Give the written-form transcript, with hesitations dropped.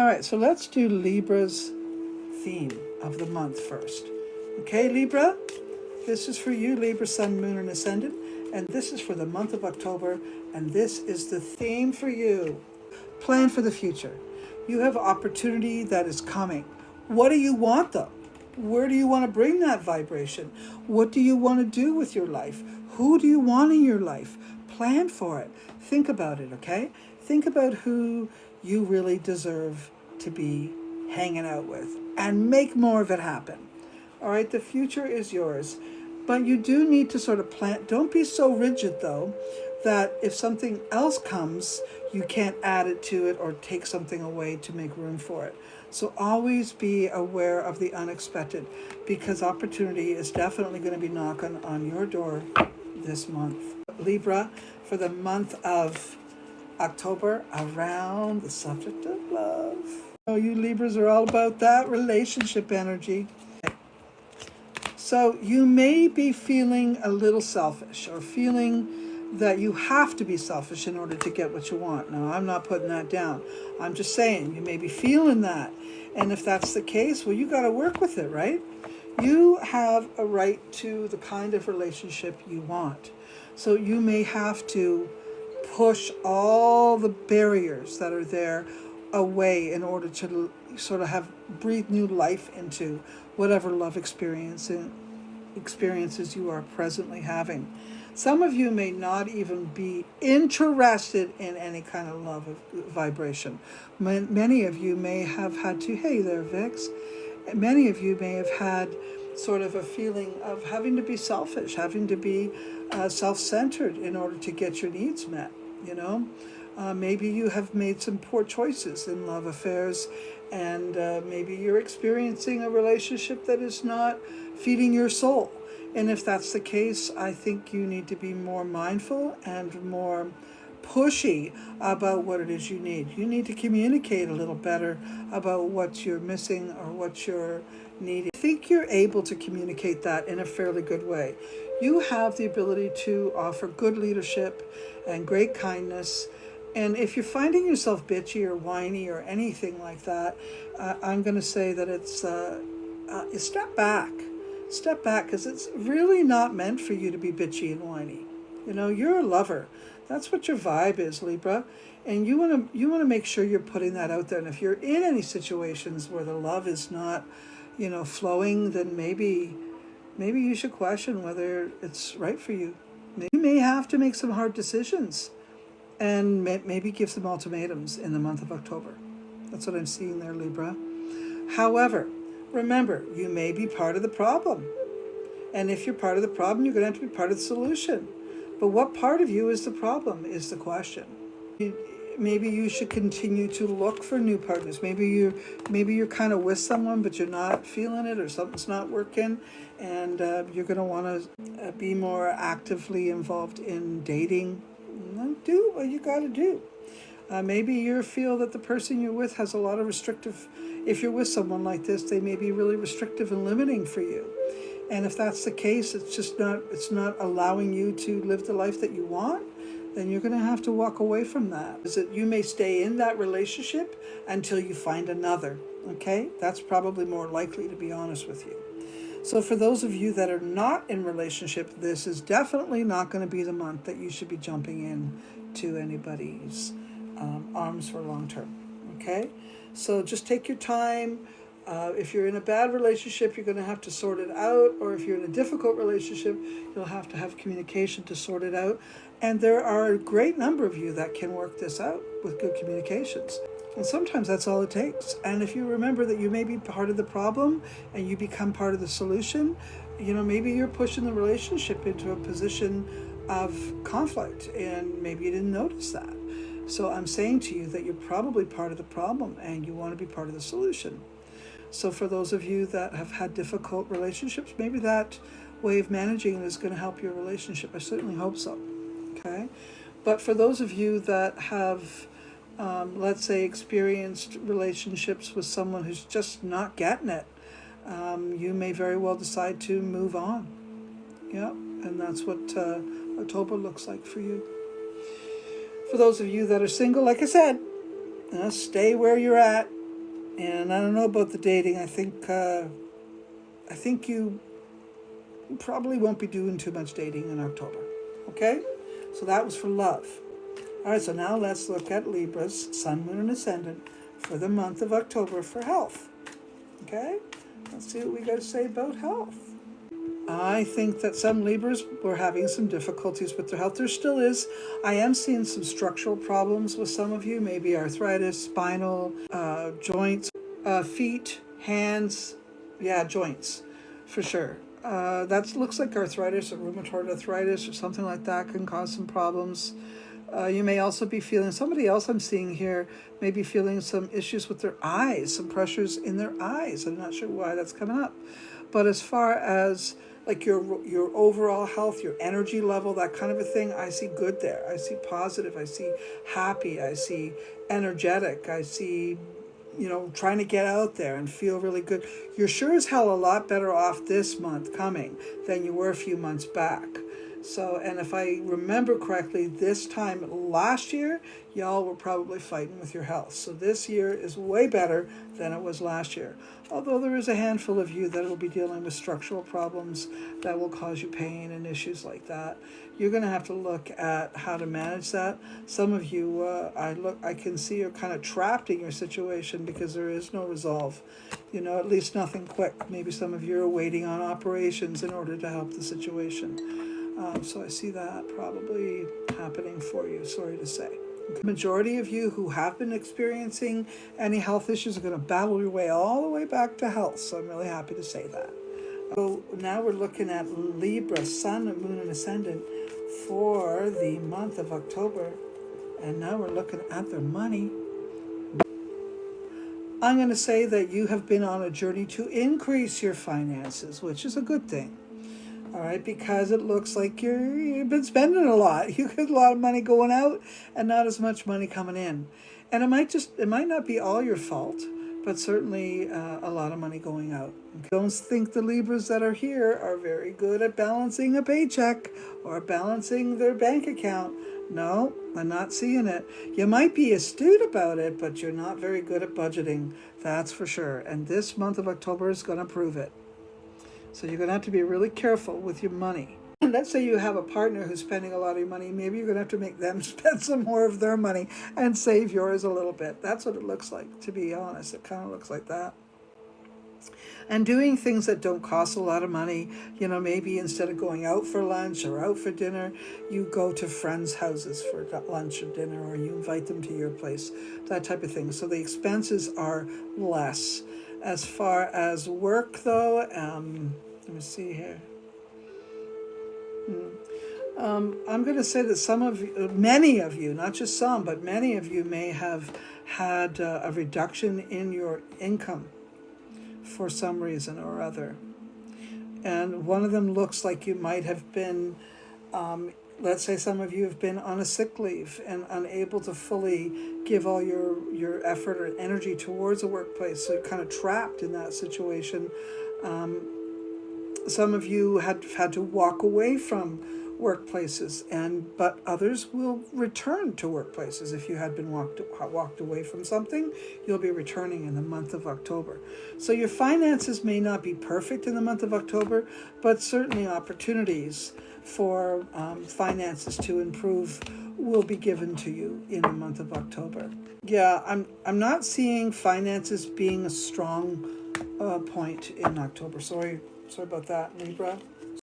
right, so let's do Libra's theme of the month first. Okay, Libra, this is for you, Libra, Sun, Moon, and Ascendant, and this is for the month of October, and this is the theme for you. Plan for the future. You have opportunity that is coming. What do you want, though? Where do you want to bring that vibration? What do you want to do with your life? Who do you want in your life? Plan for it. Think about it, okay? Think about who you really deserve to be hanging out with and make more of it happen. All right, the future is yours. But you do need to sort of plan. Don't be so rigid, though, that if something else comes, you can't add it to it or take something away to make room for it. So always be aware of the unexpected, because opportunity is definitely going to be knocking on your door this month. Libra, for the month of October, around the subject of love. Oh, you Libras are all about that relationship energy. So you may be feeling a little selfish, or feeling that you have to be selfish in order to get what you want. Now, I'm not putting that down. I'm just saying you may be feeling that. And if that's the case, well, you got to work with it, right? You have a right to the kind of relationship you want. So you may have to push all the barriers that are there away in order to sort of breathe new life into whatever love experiences you are presently having. Some of you may not even be interested in any kind of love vibration. Many of you may have had to, hey there, Vix. Many of you may have had sort of a feeling of having to be selfish, having to be self-centered in order to get your needs met, you know. Maybe you have made some poor choices in love affairs, and maybe you're experiencing a relationship that is not feeding your soul. And if that's the case, I think you need to be more mindful and more pushy about what it is you need. You need to communicate a little better about what you're missing or what you're needing. I think you're able to communicate that in a fairly good way. You have the ability to offer good leadership and great kindness. And if you're finding yourself bitchy or whiny or anything like that, I'm going to say that it's step back. Step back, because it's really not meant for you to be bitchy and whiny. You know, you're a lover. That's what your vibe is, Libra. And you want to make sure you're putting that out there. And if you're in any situations where the love is not, you know, flowing, then maybe you should question whether it's right for you. You may have to make some hard decisions and maybe give some ultimatums in the month of October. That's what I'm seeing there, Libra. However, remember, you may be part of the problem. And if you're part of the problem, you're going to have to be part of the solution. But what part of you is the problem is the question. Maybe you should continue to look for new partners. Maybe you're kind of with someone, but you're not feeling it, or something's not working, and you're going to want to be more actively involved in dating. Do what you got to do. Maybe you feel that the person you're with has a lot of restrictive. If you're with someone like this, they may be really restrictive and limiting for you. And if that's the case, it's not allowing you to live the life that you want, then you're going to have to walk away from that. Is that you may stay in that relationship until you find another, okay? That's probably more likely, to be honest with you. So for those of you that are not in relationship, this is definitely not going to be the month that you should be jumping in to anybody's arms for long term, okay? So just take your time. If you're in a bad relationship, you're going to have to sort it out. Or if you're in a difficult relationship, you'll have to have communication to sort it out. And there are a great number of you that can work this out with good communications. And sometimes that's all it takes. And if you remember that you may be part of the problem and you become part of the solution, you know, maybe you're pushing the relationship into a position of conflict, and maybe you didn't notice that. So I'm saying to you that you're probably part of the problem and you want to be part of the solution. So for those of you that have had difficult relationships, maybe that way of managing it is going to help your relationship. I certainly hope so. Okay. But for those of you that have, let's say, experienced relationships with someone who's just not getting it, you may very well decide to move on. Yeah. And that's what October looks like for you. For those of you that are single, like I said, stay where you're at. And I don't know about the dating. I think you probably won't be doing too much dating in October. Okay? So that was for love. All right, so now let's look at Libra's Sun, Moon, and Ascendant for the month of October for health. Okay? Let's see what we got to say about health. I think that some Libras were having some difficulties with their health. There still is. I am seeing some structural problems with some of you, maybe arthritis, spinal, joints, feet, hands, joints, for sure. That looks like arthritis or rheumatoid arthritis or something like that can cause some problems. You may also be feeling, somebody else I'm seeing here may be feeling some issues with their eyes, some pressures in their eyes. I'm not sure why that's coming up. But as far as like your overall health, your energy level, that kind of a thing, I see good there. I see positive. I see happy. I see energetic. I see, trying to get out there and feel really good. You're sure as hell a lot better off this month coming than you were a few months back. So, and if I remember correctly, this time last year, y'all were probably fighting with your health. So this year is way better than it was last year. Although there is a handful of you that will be dealing with structural problems that will cause you pain and issues like that. You're going to have to look at how to manage that. Some of you, I can see you're kind of trapped in your situation because there is no resolve. At least nothing quick. Maybe some of you are waiting on operations in order to help the situation. So I see that probably happening for you, sorry to say. The majority of you who have been experiencing any health issues are going to battle your way all the way back to health. So I'm really happy to say that. So now we're looking at Libra, Sun, Moon, and Ascendant for the month of October. And now we're looking at their money. I'm going to say that you have been on a journey to increase your finances, which is a good thing. All right, because it looks like you've been spending a lot. You got a lot of money going out and not as much money coming in. And it might not be all your fault, but certainly a lot of money going out. Don't think the Libras that are here are very good at balancing a paycheck or balancing their bank account. No, I'm not seeing it. You might be astute about it, but you're not very good at budgeting. That's for sure. And this month of October is going to prove it. So you're going to have to be really careful with your money. And let's say you have a partner who's spending a lot of your money. Maybe you're going to have to make them spend some more of their money and save yours a little bit. That's what it looks like, to be honest. It kind of looks like that. And doing things that don't cost a lot of money, maybe instead of going out for lunch or out for dinner, you go to friends' houses for lunch or dinner, or you invite them to your place, that type of thing. So the expenses are less. As far as work, though, let me see here. I'm going to say that many of you, not just some, but many of you may have had a reduction in your income for some reason or other. And one of them looks like you might have been, let's say some of you have been on a sick leave and unable to fully give all your effort or energy towards a workplace. So you're kind of trapped in that situation. Some of you have had to walk away from workplaces, but others will return to workplaces. If you had been walked away from something, you'll be returning in the month of October. So your finances may not be perfect in the month of October, but certainly opportunities for finances to improve will be given to you in the month of October. Yeah, I'm not seeing finances being a strong point in October. Sorry about that, Libra.